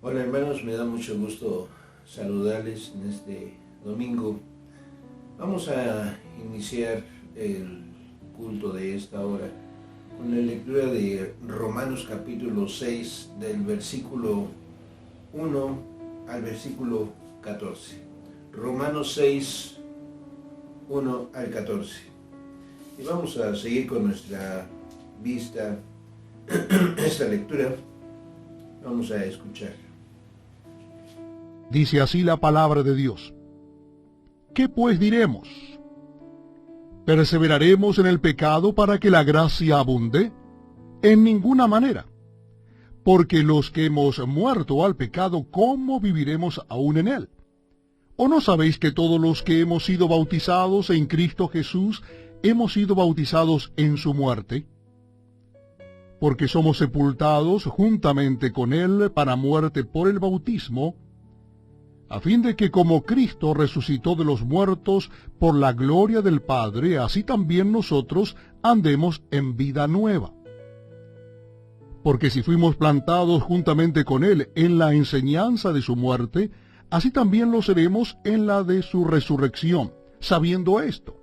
Hola hermanos, me da mucho gusto saludarles en este domingo. Vamos a iniciar el culto de esta hora con la lectura de Romanos capítulo 6 del versículo 1 al versículo 14. Romanos 6, 1 al 14. Y vamos a seguir con nuestra vista esta lectura. Vamos a escuchar. Dice así la palabra de Dios. ¿Qué pues diremos? ¿Perseveraremos en el pecado para que la gracia abunde? En ninguna manera. Porque los que hemos muerto al pecado, ¿cómo viviremos aún en él? ¿O no sabéis que todos los que hemos sido bautizados en Cristo Jesús, hemos sido bautizados en su muerte? Porque somos sepultados juntamente con él para muerte por el bautismo, a fin de que como Cristo resucitó de los muertos por la gloria del Padre, así también nosotros andemos en vida nueva. Porque si fuimos plantados juntamente con Él en la enseñanza de su muerte, así también lo seremos en la de su resurrección, sabiendo esto,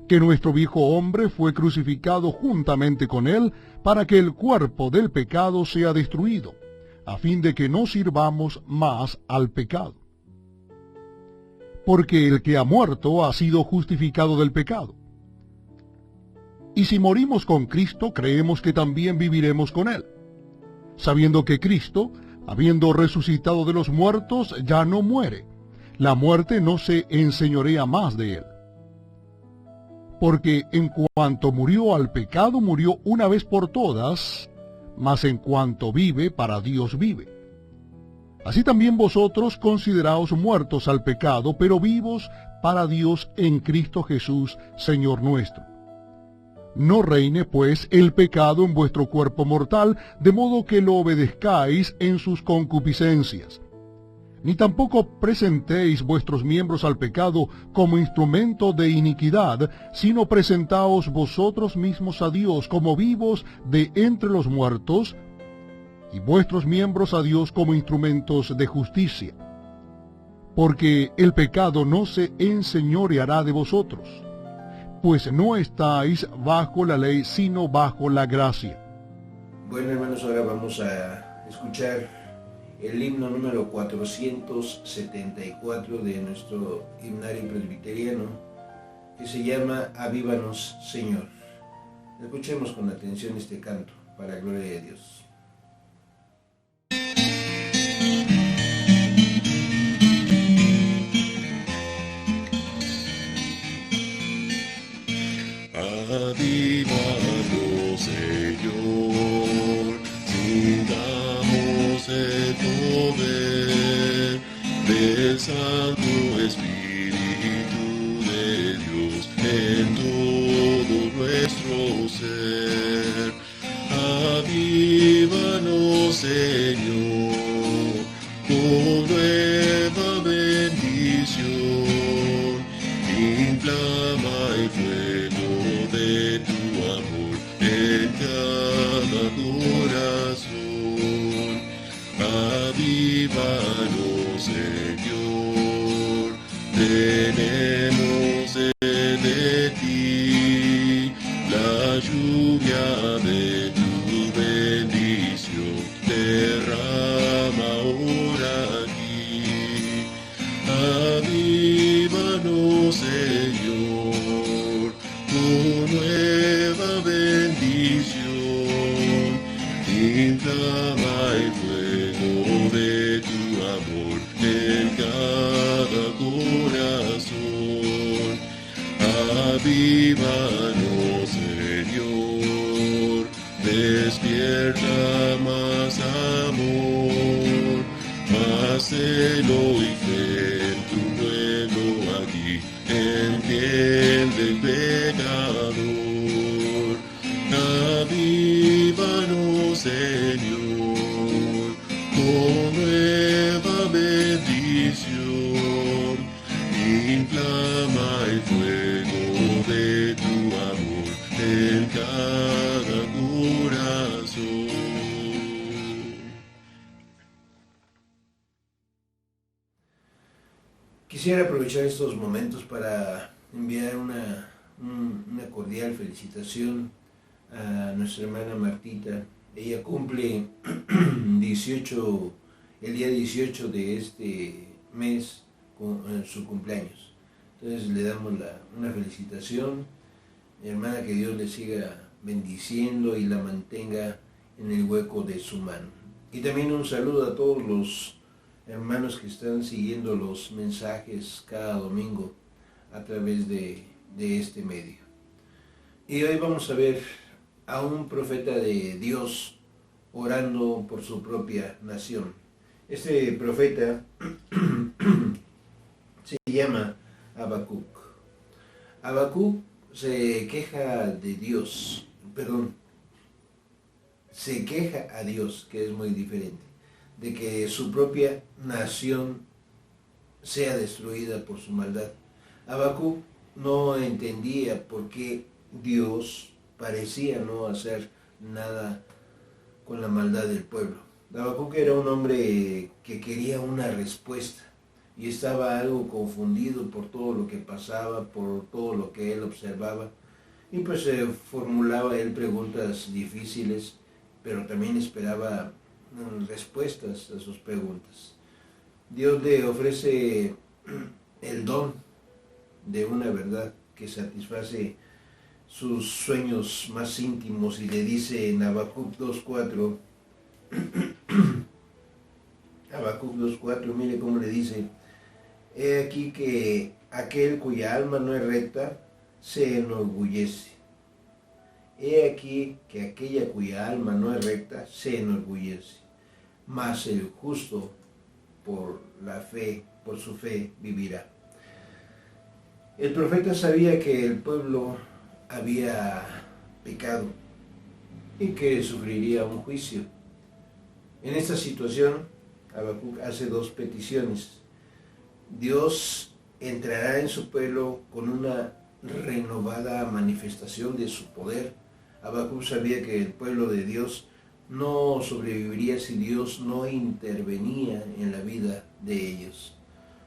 que nuestro viejo hombre fue crucificado juntamente con Él, para que el cuerpo del pecado sea destruido, a fin de que no sirvamos más al pecado. Porque el que ha muerto ha sido justificado del pecado. Y si morimos con Cristo, creemos que también viviremos con Él, sabiendo que Cristo, habiendo resucitado de los muertos, ya no muere. La muerte no se enseñorea más de Él. Porque en cuanto murió al pecado, murió una vez por todas, mas en cuanto vive, para Dios vive. Así también vosotros consideraos muertos al pecado, pero vivos para Dios en Cristo Jesús, Señor nuestro. No reine, pues, el pecado en vuestro cuerpo mortal, de modo que lo obedezcáis en sus concupiscencias. Ni tampoco presentéis vuestros miembros al pecado como instrumento de iniquidad, sino presentaos vosotros mismos a Dios como vivos de entre los muertos, y vuestros miembros a Dios como instrumentos de justicia. Porque el pecado no se enseñoreará de vosotros, pues no estáis bajo la ley, sino bajo la gracia. Bueno hermanos, ahora vamos a escuchar el himno número 474 de nuestro himnario presbiteriano, que se llama Avívanos, Señor. Escuchemos con atención este canto, para la gloria de Dios. Avívanos, Señor, sintamos el poder del Santo Espíritu de Dios en todo nuestro ser. Avívanos, Señor, con nueva bendición, inflama el fuego de tu amor en cada corazón. Avívanos, Señor, tenemos sed de ti, la lluvia de tu bendición derrama ahora aquí. Avívanos, Señor, con nueva bendición, inflama el fuego de tu amor en cada corazón. Avívanos, Señor, despierta más amor, más celo y fe en tu pueblo aquí, en piel del pecador. Avívanos, Señor, con nueva bendición, inflama el fuego de tu amor en cada corazón. Quisiera aprovechar estos momentos para enviar una cordial felicitación a nuestra hermana Martita. Ella cumple 18, el día 18 de este mes, con su cumpleaños. Entonces le damos una felicitación. Hermana, que Dios le siga bendiciendo y la mantenga en el hueco de su mano. Y también un saludo a todos los hermanos que están siguiendo los mensajes cada domingo a través de este medio. Y hoy vamos a ver a un profeta de Dios orando por su propia nación. Este profeta se llama Habacuc. Habacuc se queja de Dios, se queja a Dios, que es muy diferente, de que su propia nación sea destruida por su maldad. Habacuc no entendía por qué Dios parecía no hacer nada con la maldad del pueblo. Habacuc era un hombre que quería una respuesta y estaba algo confundido por todo lo que pasaba, por todo lo que él observaba, y pues formulaba él preguntas difíciles, pero también esperaba respuestas a sus preguntas. Dios le ofrece el don de una verdad que satisface sus sueños más íntimos y le dice en Habacuc 2.4, Habacuc 2.4, mire cómo le dice: he aquí que aquel cuya alma no es recta se enorgullece. He aquí que aquella cuya alma no es recta se enorgullece, mas el justo por su fe vivirá. El profeta sabía que el pueblo había pecado y que sufriría un juicio. En esta situación, Habacuc hace dos peticiones. Dios entrará en su pueblo con una renovada manifestación de su poder. Habacuc sabía que el pueblo de Dios no sobreviviría si Dios no intervenía en la vida de ellos,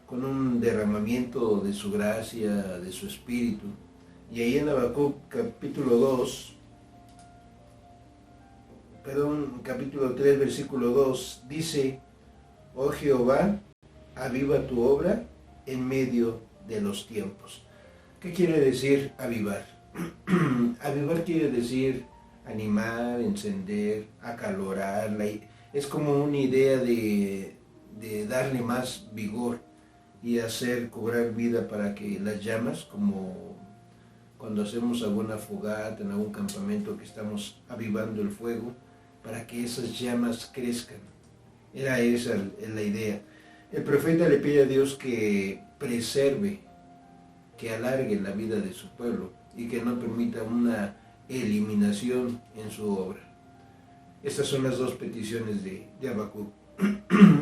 con un derramamiento de su gracia, de su espíritu. Y ahí en Habacuc capítulo 3, versículo 2, dice: oh Jehová, aviva tu obra en medio de los tiempos. ¿Qué quiere decir avivar? Avivar quiere decir animar, encender, acalorar. Es como una idea de darle más vigor y hacer cobrar vida para que las llamas, como cuando hacemos alguna fogata en algún campamento que estamos avivando el fuego, para que esas llamas crezcan. Era esa la idea. El profeta le pide a Dios que preserve, que alargue la vida de su pueblo y que no permita una eliminación en su obra. Estas son las dos peticiones de Habacuc.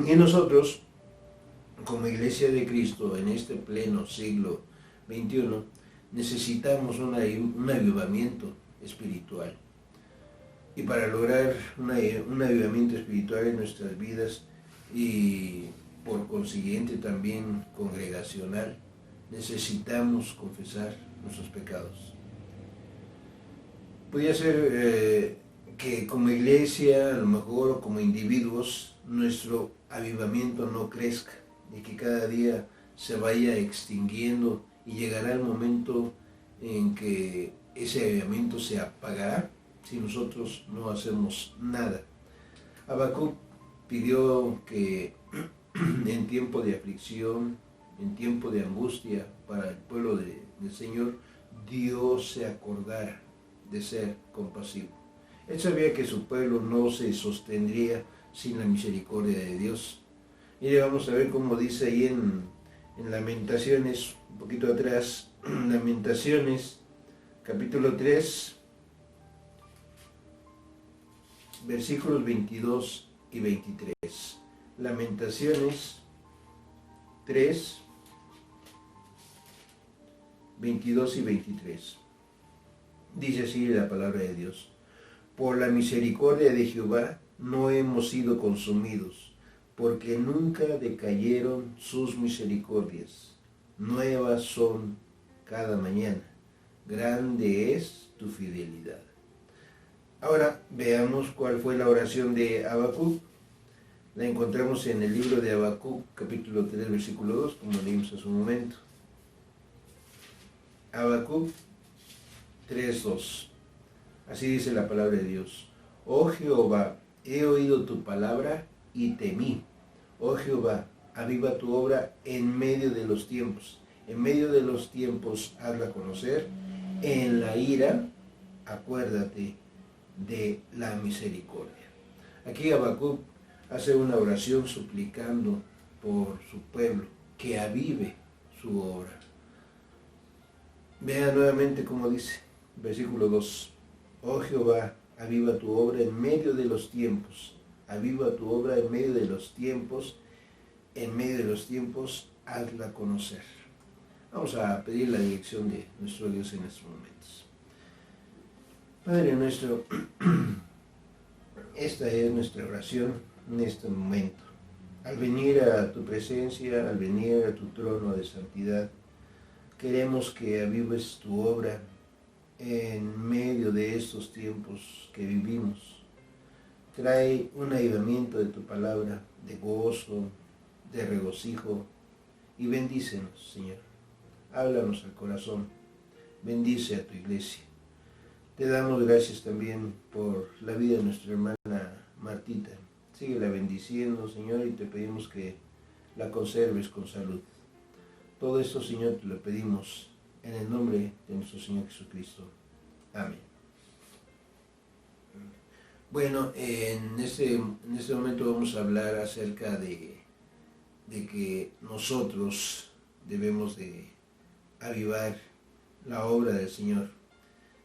Y nosotros, como Iglesia de Cristo, en este pleno siglo XXI, necesitamos un avivamiento espiritual. Y para lograr un avivamiento espiritual en nuestras vidas y por consiguiente también congregacional, necesitamos confesar nuestros pecados. Podría ser que como iglesia, a lo mejor, o como individuos, nuestro avivamiento no crezca y que cada día se vaya extinguiendo, y llegará el momento en que ese avivamiento se apagará si nosotros no hacemos nada. Habacuc pidió que en tiempo de aflicción, en tiempo de angustia para el pueblo del Señor, Dios se acordara de ser compasivo. Él sabía que su pueblo no se sostendría sin la misericordia de Dios. Y vamos a ver cómo dice ahí en Lamentaciones, un poquito atrás, Lamentaciones, capítulo 3, versículos 22 y 23. Lamentaciones 3, 22 y 23. Dice así la palabra de Dios: por la misericordia de Jehová no hemos sido consumidos, porque nunca decayeron sus misericordias. nuevas son cada mañana. Grande es tu fidelidad. Ahora veamos cuál fue la oración de Habacuc. La encontramos en el libro de Habacuc, capítulo 3, versículo 2, como leímos hace un momento. Habacuc 3:2. Así dice la palabra de Dios. Oh Jehová, he oído tu palabra y temí. Oh Jehová, aviva tu obra en medio de los tiempos. En medio de los tiempos hazla conocer. En la ira, acuérdate de la misericordia. Aquí Habacuc hace una oración suplicando por su pueblo, que avive su obra. Vea nuevamente cómo dice, versículo 2. Oh Jehová, aviva tu obra en medio de los tiempos. Aviva tu obra en medio de los tiempos. En medio de los tiempos, hazla conocer. Vamos a pedir la dirección de nuestro Dios en estos momentos. Padre nuestro, esta es nuestra oración en este momento. Al venir a tu presencia, al venir a tu trono de santidad, queremos que avives tu obra en medio de estos tiempos que vivimos. Trae un avivamiento de tu palabra, de gozo, de regocijo, y bendícenos, Señor. Háblanos al corazón, bendice a tu iglesia. Te damos gracias también por la vida de nuestra hermana Martita. Síguela bendiciendo, Señor, y te pedimos que la conserves con salud. Todo esto, Señor, te lo pedimos en el nombre de nuestro Señor Jesucristo. Amén. Bueno, en este momento vamos a hablar acerca de que nosotros debemos de avivar la obra del Señor.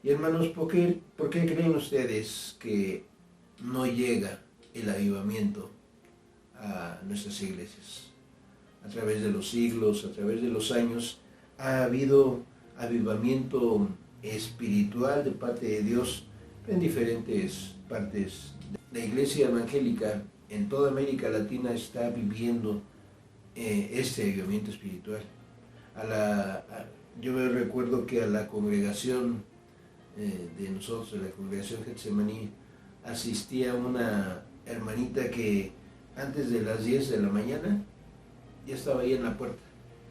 Y hermanos, ¿por qué creen ustedes que no llega el avivamiento a nuestras iglesias? A través de los siglos, a través de los años, ha habido avivamiento espiritual de parte de Dios en diferentes partes. La iglesia evangélica en toda América Latina está viviendo este avivamiento espiritual. Yo me recuerdo que a la congregación de nosotros, a la congregación Getsemaní, asistía una hermanita que antes de las 10 de la mañana ya estaba ahí en la puerta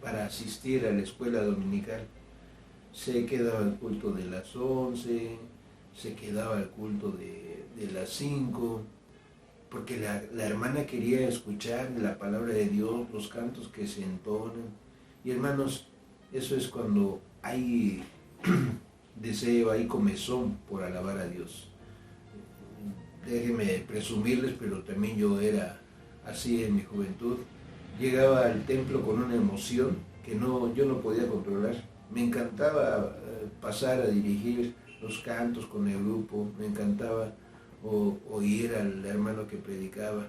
para asistir a la escuela dominical. Se quedaba el culto de las 11, se quedaba el culto de las 5, porque la hermana quería escuchar la palabra de Dios, los cantos que se entonan. Y hermanos, eso es cuando hay deseo, hay comezón por alabar a Dios. Déjenme presumirles, pero también yo era así en mi juventud. Llegaba al templo con una emoción que yo no podía controlar. Me encantaba pasar a dirigir los cantos con el grupo, me encantaba oír al hermano que predicaba.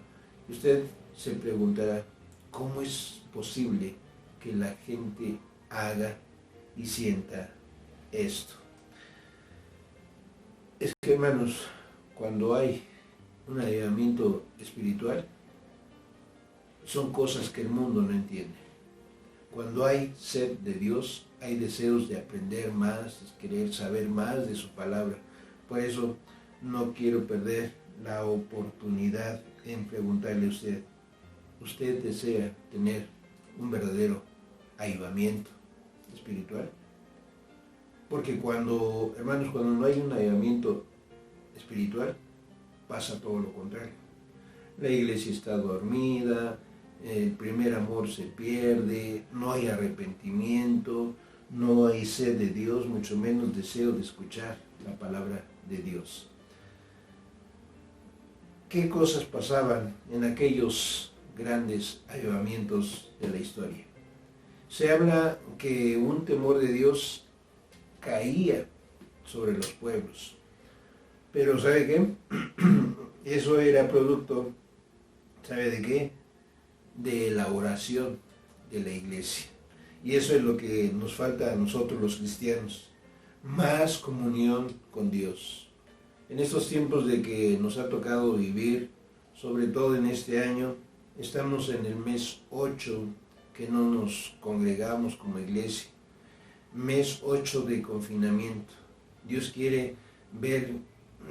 Y usted se preguntará, ¿cómo es posible que la gente haga y sienta esto? Es que, hermanos, cuando hay un avivamiento espiritual, son cosas que el mundo no entiende. Cuando hay sed de Dios, hay deseos de aprender más, de querer saber más de su palabra. Por eso no quiero perder la oportunidad en preguntarle a usted, ¿usted desea tener un verdadero avivamiento espiritual? Porque hermanos, cuando no hay un avivamiento espiritual, pasa todo lo contrario. La iglesia está dormida, el primer amor se pierde, no hay arrepentimiento, no hay sed de Dios, mucho menos deseo de escuchar la palabra de Dios. ¿Qué cosas pasaban en aquellos grandes avivamientos de la historia? Se habla que un temor de Dios caía sobre los pueblos. Pero ¿sabe qué? Eso era producto, ¿sabe de qué? De la oración de la iglesia. Y eso es lo que nos falta a nosotros los cristianos, más comunión con Dios. En estos tiempos de que nos ha tocado vivir, sobre todo en este año, estamos en el mes 8 que no nos congregamos como iglesia. Mes 8 de confinamiento. Dios quiere ver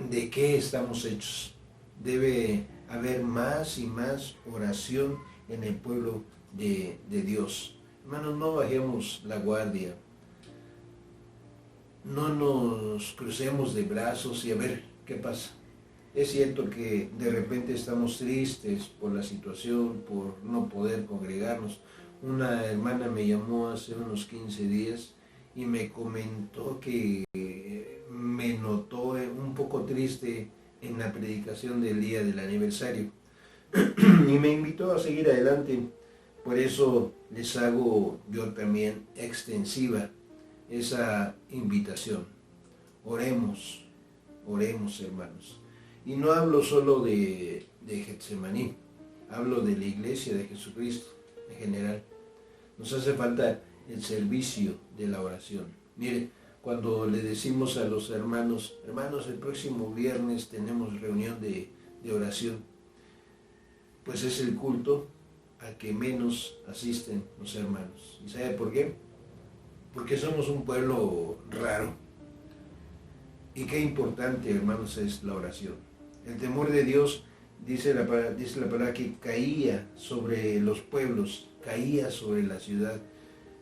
de qué estamos hechos. Debe haber más y más oración en el pueblo de Dios. Hermanos, no bajemos la guardia. No nos crucemos de brazos y a ver qué pasa. Es cierto que de repente estamos tristes por la situación, por no poder congregarnos. Una hermana me llamó hace unos 15 días y me comentó que me notó un poco triste en la predicación del día del aniversario y me invitó a seguir adelante. Por eso les hago yo también extensiva esa invitación. Oremos, oremos, hermanos. Y no hablo solo de Getsemaní, hablo de la iglesia de Jesucristo en general. Nos hace falta el servicio de la oración. Mire, cuando le decimos a los hermanos, el próximo viernes tenemos reunión de oración, pues es el culto al que menos asisten los hermanos. ¿Y sabe por qué? Porque somos un pueblo raro. Y qué importante, hermanos, es la oración. El temor de Dios, dice la palabra, que caía sobre los pueblos, caía sobre la ciudad.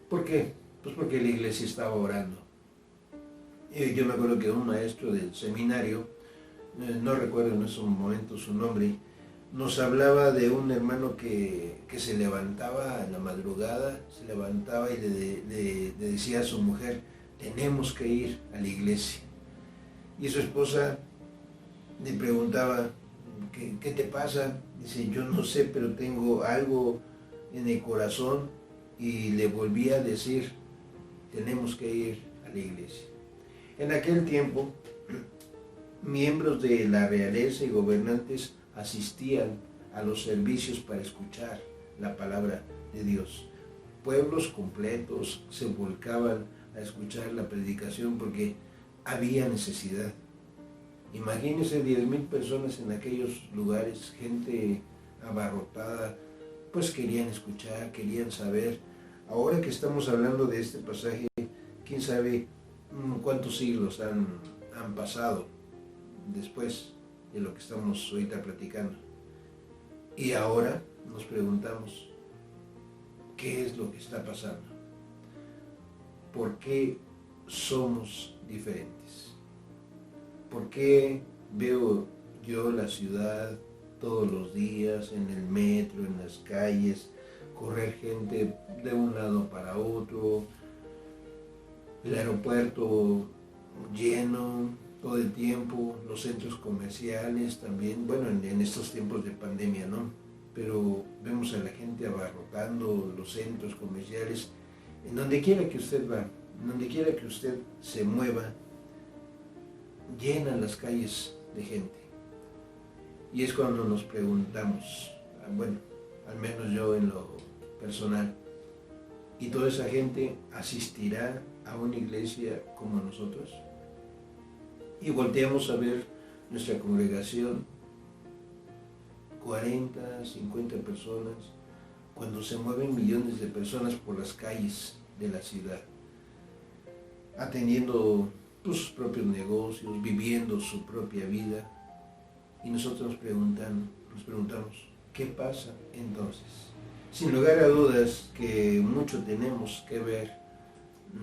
¿Por qué? Pues porque la iglesia estaba orando. Yo me acuerdo que un maestro del seminario, no recuerdo en ese momento su nombre, nos hablaba de un hermano que se levantaba en la madrugada, se levantaba y le decía a su mujer, tenemos que ir a la iglesia. Y su esposa le preguntaba, ¿qué te pasa? Dice, yo no sé, pero tengo algo en el corazón. Y le volvía a decir, tenemos que ir a la iglesia. En aquel tiempo, miembros de la realeza y gobernantes asistían a los servicios para escuchar la palabra de Dios. Pueblos completos se volcaban a escuchar la predicación porque había necesidad. Imagínense 10,000 personas en aquellos lugares, gente abarrotada, pues querían escuchar, querían saber. Ahora que estamos hablando de este pasaje, quién sabe cuántos siglos han pasado después de lo que estamos ahorita platicando. Y ahora nos preguntamos, ¿qué es lo que está pasando? ¿Por qué somos diferentes? ¿Por qué veo yo la ciudad todos los días, en el metro, en las calles, correr gente de un lado para otro, el aeropuerto lleno todo el tiempo, los centros comerciales también, bueno, en estos tiempos de pandemia, ¿no? Pero vemos a la gente abarrotando los centros comerciales, en donde quiera que usted va, en donde quiera que usted se mueva, llenan las calles de gente. Y es cuando nos preguntamos, bueno, al menos yo en lo personal, ¿y toda esa gente asistirá a una iglesia como nosotros? Y volteamos a ver nuestra congregación, 40, 50 personas, cuando se mueven millones de personas por las calles de la ciudad, atendiendo sus propios negocios, viviendo su propia vida. Y nosotros nos preguntamos, ¿qué pasa entonces? Sin lugar a dudas que mucho tenemos que ver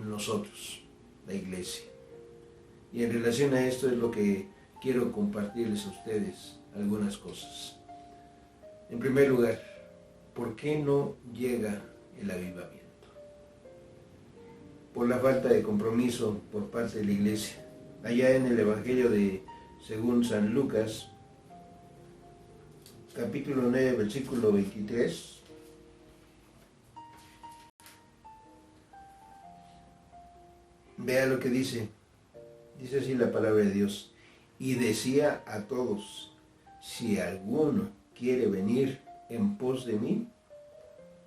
nosotros, la iglesia. Y en relación a esto es lo que quiero compartirles a ustedes algunas cosas. En primer lugar, ¿por qué no llega el avivamiento? Por la falta de compromiso por parte de la iglesia. Allá en el Evangelio según San Lucas, capítulo 9, versículo 23, vea lo que dice. Dice así la palabra de Dios. Y decía a todos, si alguno quiere venir en pos de mí,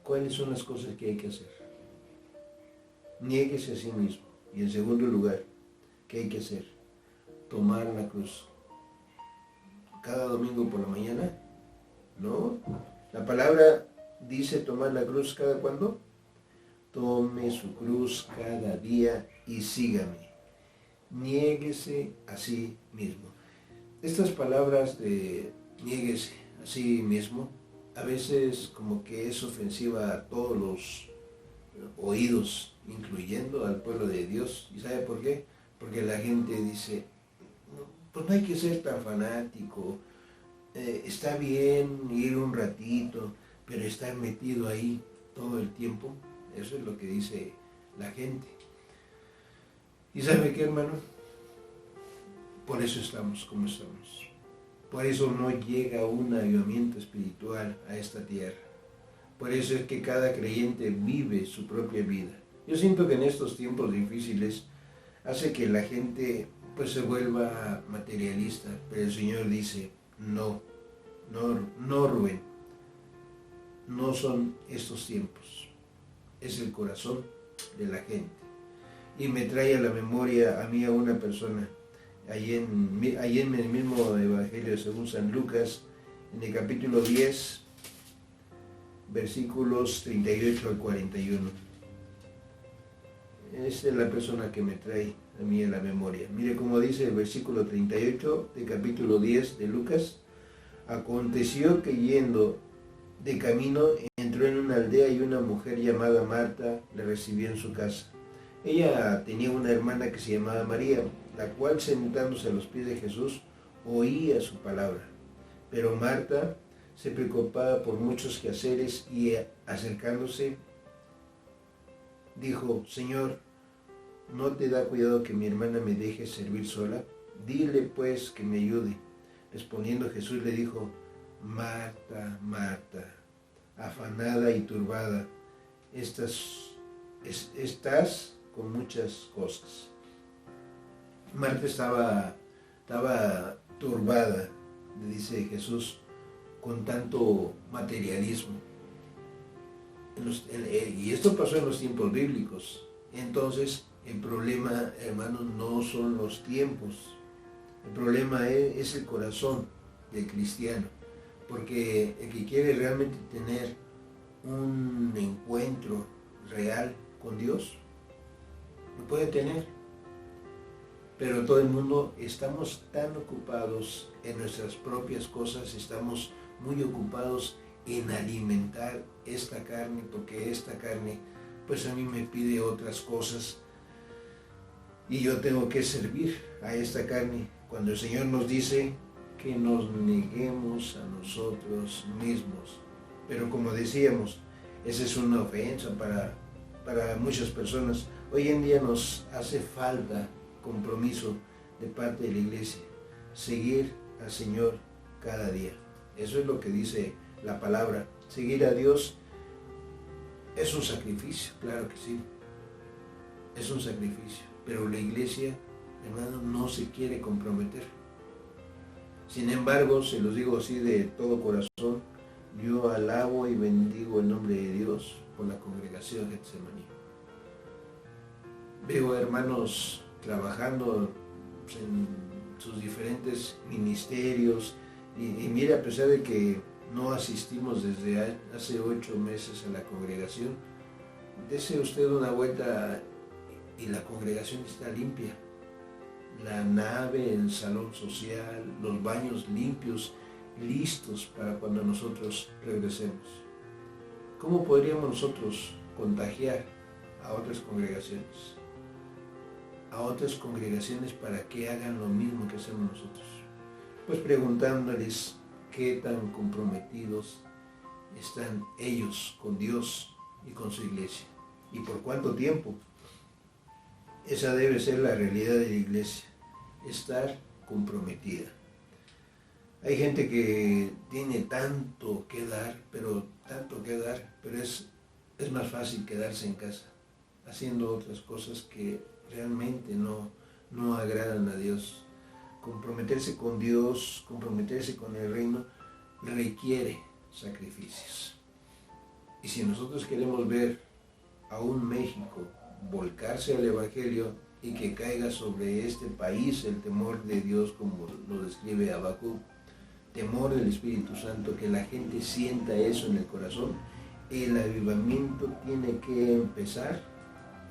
¿cuáles son las cosas que hay que hacer? Niéguese a sí mismo. Y en segundo lugar, ¿qué hay que hacer? Tomar la cruz. Cada domingo por la mañana, ¿no? La palabra dice tomar la cruz cada cuándo. Tome su cruz cada día y sígame. Niéguese a sí mismo. Estas palabras de niéguese a sí mismo, a veces como que es ofensiva a todos los oídos, incluyendo al pueblo de Dios. ¿Y sabe por qué? Porque la gente dice, pues no hay que ser tan fanático, está bien ir un ratito, pero estar metido ahí todo el tiempo, eso es lo que dice la gente. ¿Y sabe qué, hermano? Por eso estamos como estamos. Por eso no llega un avivamiento espiritual a esta tierra. Por eso es que cada creyente vive su propia vida. Yo siento que en estos tiempos difíciles hace que la gente pues se vuelva materialista, pero el Señor dice, no, Rubén, no son estos tiempos, es el corazón de la gente. Y me trae a la memoria a mí a una persona, allí en el mismo Evangelio según San Lucas, en el capítulo 10, versículos 38 al 41. Esta es la persona que me trae a mí a la memoria. Mire cómo dice el versículo 38 del capítulo 10 de Lucas. Aconteció que yendo de camino entró en una aldea y una mujer llamada Marta le recibió en su casa. Ella tenía una hermana que se llamaba María, la cual sentándose a los pies de Jesús oía su palabra. Pero Marta se preocupaba por muchos quehaceres y acercándose dijo, Señor, ¿no te da cuidado que mi hermana me deje servir sola? Dile pues que me ayude. Respondiendo Jesús le dijo, Marta, Marta, afanada y turbada, estás con muchas cosas. Marta estaba turbada, le dice Jesús, con tanto materialismo. Y esto pasó en los tiempos bíblicos. Entonces, el problema, hermanos, no son los tiempos. El problema es el corazón del cristiano. Porque el que quiere realmente tener un encuentro real con Dios, lo puede tener. Pero todo el mundo estamos tan ocupados en nuestras propias cosas, estamos muy ocupados en alimentar esta carne, porque esta carne pues a mí me pide otras cosas y yo tengo que servir a esta carne. Cuando el Señor nos dice que nos neguemos a nosotros mismos, pero como decíamos, esa es una ofensa para muchas personas. Hoy en día nos hace falta compromiso de parte de la iglesia, seguir al Señor cada día. Eso es lo que dice la palabra. Seguir a Dios es un sacrificio, claro que sí, es un sacrificio, pero la iglesia, hermano, no se quiere comprometer. Sin embargo, se los digo así de todo corazón, yo alabo y bendigo el nombre de Dios por la congregación Getsemaní. Veo hermanos trabajando en sus diferentes ministerios y mire, a pesar de que no asistimos desde hace 8 meses a la congregación, dese usted una vuelta y la congregación está limpia. La nave, el salón social, los baños limpios, listos para cuando nosotros regresemos. ¿Cómo podríamos nosotros contagiar a otras congregaciones? A otras congregaciones para que hagan lo mismo que hacemos nosotros. Pues preguntándoles qué tan comprometidos están ellos con Dios y con su iglesia. ¿Y por cuánto tiempo? Esa debe ser la realidad de la iglesia, estar comprometida. Hay gente que tiene tanto que dar, pero es más fácil quedarse en casa, haciendo otras cosas que realmente no agradan a Dios. Comprometerse con Dios, comprometerse con el reino, requiere sacrificios. Y si nosotros queremos ver a un México volcarse al Evangelio y que caiga sobre este país el temor de Dios, como lo describe Habacuc, temor del Espíritu Santo, que la gente sienta eso en el corazón, el avivamiento tiene que empezar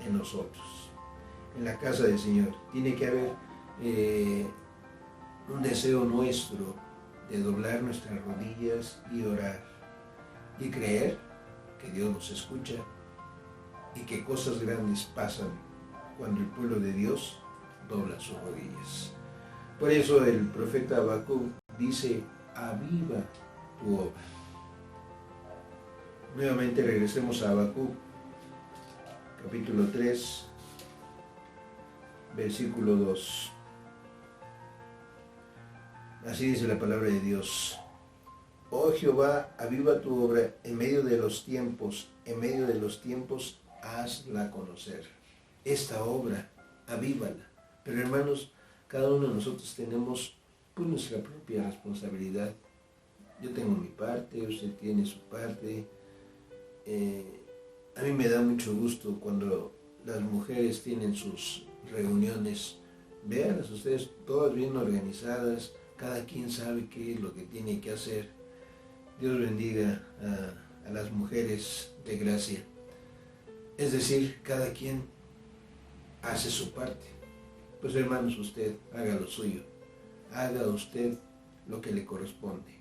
en nosotros, en la casa del Señor. Tiene que haber un deseo nuestro de doblar nuestras rodillas y orar y creer que Dios nos escucha y que cosas grandes pasan cuando el pueblo de Dios dobla sus rodillas. Por eso el profeta Habacuc dice: aviva tu obra. Nuevamente regresemos a Habacuc, capítulo 3, versículo 2. Así dice la palabra de Dios: oh Jehová, aviva tu obra en medio de los tiempos, hazla conocer. Esta obra, avívala. Pero hermanos, cada uno de nosotros tenemos pues nuestra propia responsabilidad. Yo tengo mi parte, usted tiene su parte. A mí me da mucho gusto cuando las mujeres tienen sus reuniones. Véanlas ustedes, todas bien organizadas, cada quien sabe qué es lo que tiene que hacer. Dios bendiga a las mujeres de gracia. Es decir, cada quien hace su parte. Pues hermanos, usted haga lo suyo. Haga usted lo que le corresponde.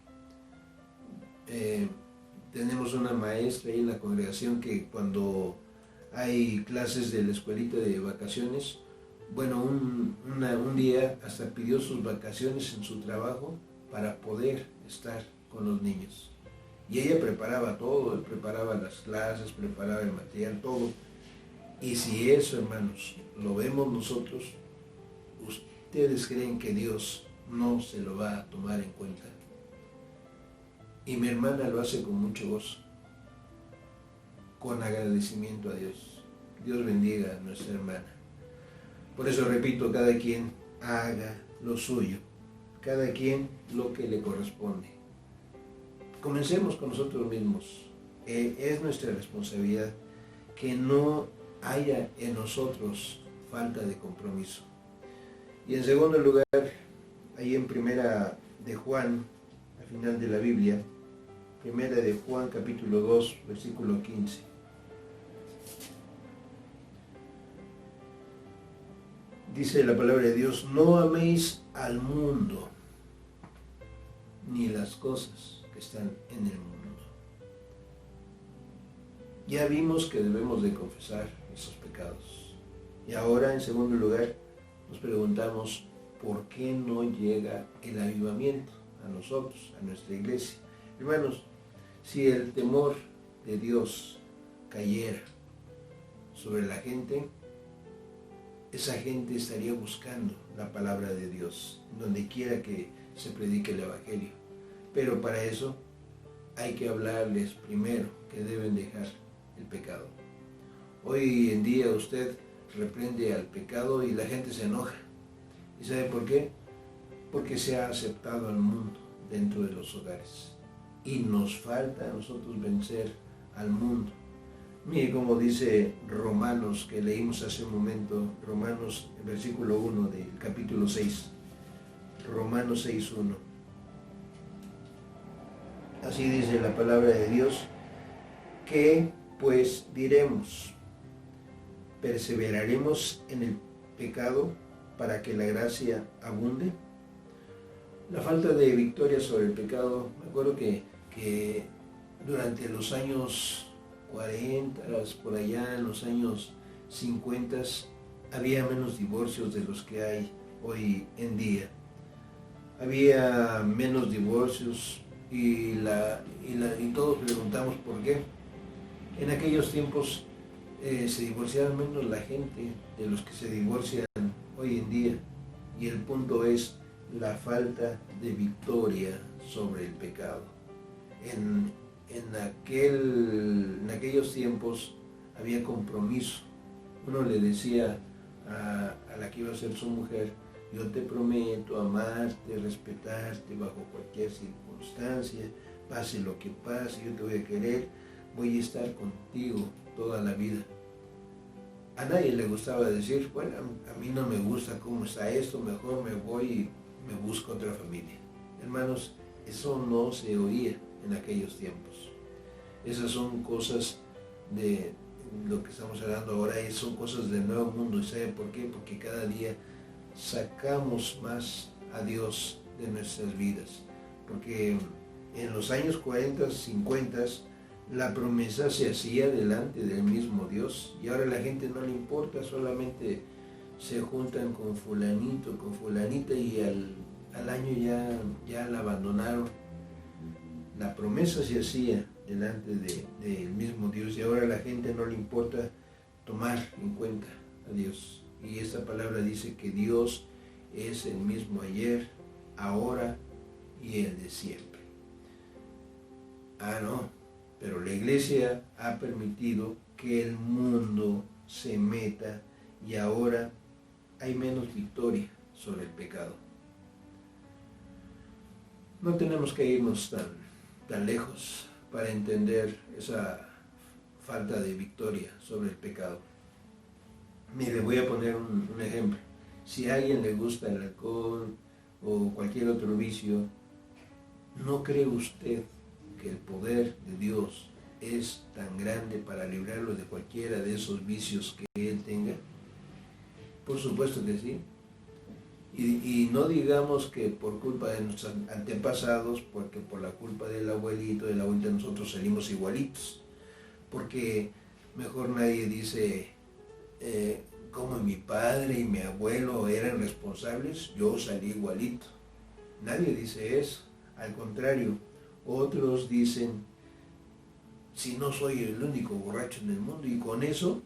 Tenemos una maestra ahí en la congregación que cuando hay clases de la escuelita de vacaciones, bueno, un día hasta pidió sus vacaciones en su trabajo para poder estar con los niños. Y ella preparaba todo, preparaba las clases, preparaba el material, todo. Y si eso, hermanos, lo vemos nosotros, ¿ustedes creen que Dios no se lo va a tomar en cuenta? Y mi hermana lo hace con mucho gozo, con agradecimiento a Dios. Dios bendiga a nuestra hermana. Por eso repito, cada quien haga lo suyo, cada quien lo que le corresponde. Comencemos con nosotros mismos. Es nuestra responsabilidad que no haya en nosotros falta de compromiso. Y en segundo lugar, ahí en primera de Juan, al final de la Biblia, primera de Juan capítulo 2, versículo 15. Dice la palabra de Dios: no améis al mundo, ni las cosas que están en el mundo. Ya vimos que debemos de confesar esos pecados. Y ahora, en segundo lugar, nos preguntamos por qué no llega el avivamiento a nosotros, a nuestra iglesia. Hermanos, si el temor de Dios cayera sobre la gente, esa gente estaría buscando la palabra de Dios, donde quiera que se predique el Evangelio. Pero para eso hay que hablarles primero que deben dejar el pecado. Hoy en día usted reprende al pecado y la gente se enoja. ¿Y sabe por qué? Porque se ha aceptado al mundo dentro de los hogares. Y nos falta a nosotros vencer al mundo. Mire como dice Romanos, que leímos hace un momento, Romanos, el versículo 1 del capítulo 6. Romanos 6:1. Así dice la palabra de Dios: ¿qué pues diremos? ¿Perseveraremos en el pecado para que la gracia abunde? La falta de victoria sobre el pecado, me acuerdo que durante los años 40, por allá en los años 50, había menos divorcios de los que hay hoy en día. Había menos divorcios y todos preguntamos por qué. En aquellos tiempos se divorciaba menos la gente de los que se divorcian hoy en día. Y el punto es la falta de victoria sobre el pecado. En aquellos tiempos había compromiso. Uno le decía a la que iba a ser su mujer: yo te prometo amarte, respetarte bajo cualquier circunstancia, pase lo que pase, yo te voy a querer, voy a estar contigo toda la vida. A nadie le gustaba decir: bueno, a mí no me gusta cómo está esto, mejor me voy y me busco otra familia. Hermanos, eso no se oía en aquellos tiempos. Esas son cosas de lo que estamos hablando ahora, son cosas del nuevo mundo. ¿Y sabe por qué? Porque cada día sacamos más a Dios de nuestras vidas. Porque en los años 40, 50, la promesa se hacía delante del mismo Dios, y ahora a la gente no le importa, solamente se juntan con fulanito, con fulanita, y al año ya la abandonaron. La promesa se hacía delante del mismo Dios, y ahora a la gente no le importa tomar en cuenta a Dios. Y esta palabra dice que Dios es el mismo ayer, ahora y el de siempre. No, pero la iglesia ha permitido que el mundo se meta, y ahora hay menos victoria sobre el pecado. No tenemos que irnos tan lejos para entender esa falta de victoria sobre el pecado. Mire, voy a poner un ejemplo. Si a alguien le gusta el alcohol o cualquier otro vicio, ¿no cree usted que el poder de Dios es tan grande para librarlo de cualquiera de esos vicios que él tenga? Por supuesto que sí. Y no digamos que por culpa de nuestros antepasados, porque por la culpa del abuelito, de la abuelita, nosotros salimos igualitos. Porque mejor nadie dice, como mi padre y mi abuelo eran responsables, yo salí igualito. Nadie dice eso. Al contrario, otros dicen, si no soy el único borracho en el mundo, y con eso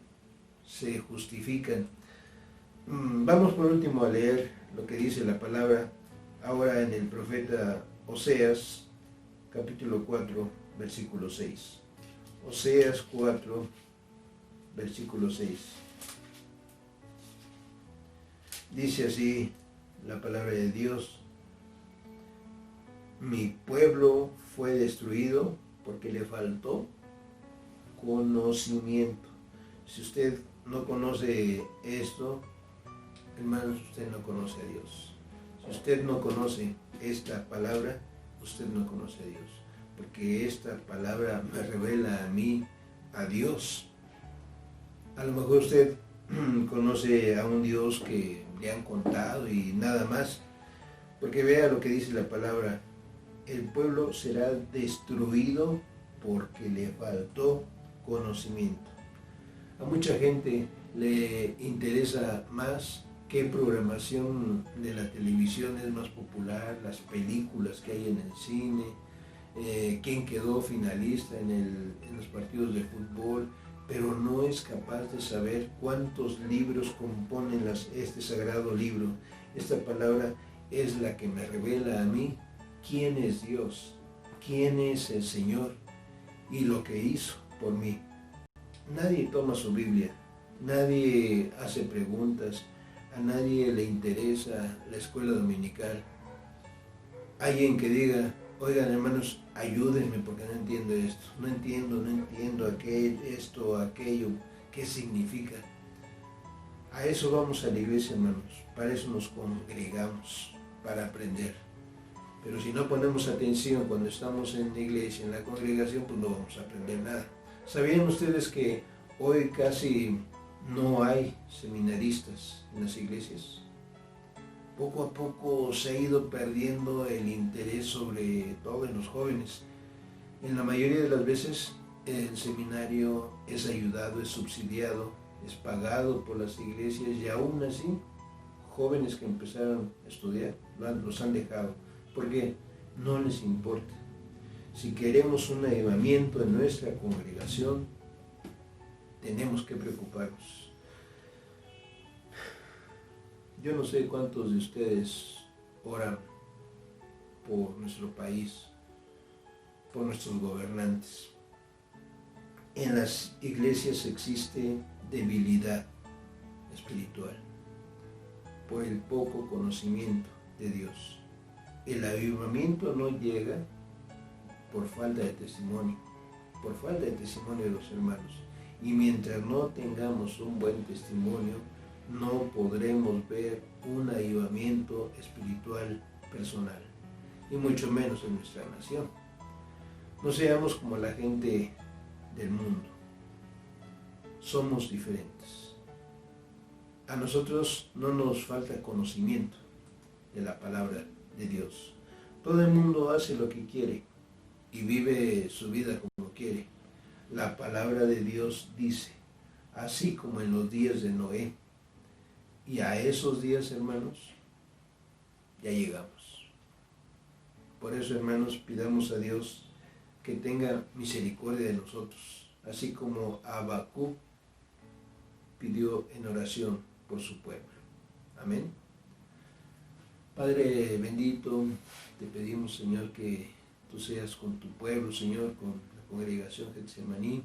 se justifican. Vamos por último a leer lo que dice la palabra ahora en el profeta Oseas, capítulo 4, versículo 6. Oseas 4, versículo 6. Dice así la palabra de Dios: mi pueblo fue destruido porque le faltó conocimiento. Si usted no conoce esto, hermanos, usted no conoce a Dios. Si usted no conoce esta palabra, usted no conoce a Dios. Porque esta palabra me revela a mí, a Dios. A lo mejor usted conoce a un Dios que le han contado y nada más. Porque vea lo que dice la palabra: el pueblo será destruido porque le faltó conocimiento. A mucha gente le interesa más qué programación de la televisión es más popular, las películas que hay en el cine, quién quedó finalista en los partidos de fútbol, pero no es capaz de saber cuántos libros componen este sagrado libro. Esta palabra es la que me revela a mí quién es Dios, quién es el Señor y lo que hizo por mí. Nadie toma su Biblia, nadie hace preguntas, a nadie le interesa la escuela dominical. Alguien que diga, oigan hermanos, ayúdenme porque no entiendo esto, no entiendo esto, aquello, qué significa. A eso vamos a la iglesia, hermanos, para eso nos congregamos, para aprender. Pero si no ponemos atención cuando estamos en la iglesia, en la congregación, pues no vamos a aprender nada. ¿Sabían ustedes que hoy casi no hay seminaristas en las iglesias? Poco a poco se ha ido perdiendo el interés, sobre todo en los jóvenes. En la mayoría de las veces el seminario es ayudado, es subsidiado, es pagado por las iglesias, y aún así jóvenes que empezaron a estudiar los han dejado porque no les importa. Si queremos un avivamiento en nuestra congregación, tenemos que preocuparnos. Yo no sé cuántos de ustedes oran por nuestro país, por nuestros gobernantes. En las iglesias existe debilidad espiritual por el poco conocimiento de Dios. El avivamiento no llega por falta de testimonio de los hermanos. Y mientras no tengamos un buen testimonio, no podremos ver un avivamiento espiritual personal, y mucho menos en nuestra nación. No seamos como la gente del mundo. Somos diferentes. A nosotros no nos falta conocimiento de la palabra de Dios. Todo el mundo hace lo que quiere y vive su vida como quiere. La palabra de Dios dice, así como en los días de Noé, y a esos días, hermanos, ya llegamos. Por eso, hermanos, pidamos a Dios que tenga misericordia de nosotros, así como Habacuc pidió en oración por su pueblo. Amén. Padre bendito, te pedimos, Señor, que tú seas con tu pueblo, Señor, con la congregación Getsemaní,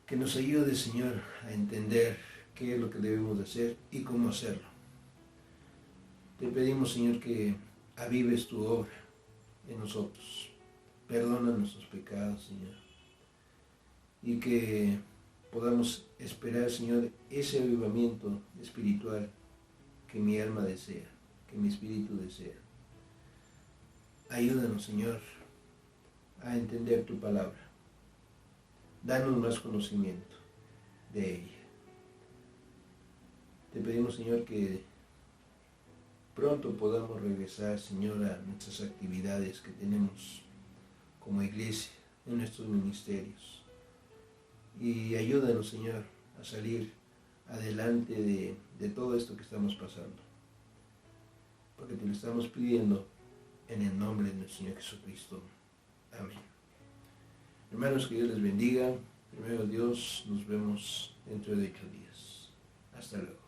que nos ayude, Señor, a entender qué es lo que debemos de hacer y cómo hacerlo. Te pedimos, Señor, que avives tu obra en nosotros. Perdona nuestros pecados, Señor, y que podamos esperar, Señor, ese avivamiento espiritual que mi alma desea, que mi espíritu desea. Ayúdanos, Señor, a entender tu palabra. Danos más conocimiento de ella. Te pedimos, Señor, que pronto podamos regresar, Señor, a nuestras actividades que tenemos como iglesia en nuestros ministerios. Y ayúdanos, Señor, a salir adelante de todo esto que estamos pasando. Porque te lo estamos pidiendo en el nombre de nuestro Señor Jesucristo. Amén. Hermanos, que Dios les bendiga. Primero Dios, nos vemos dentro de 8 días. Hasta luego.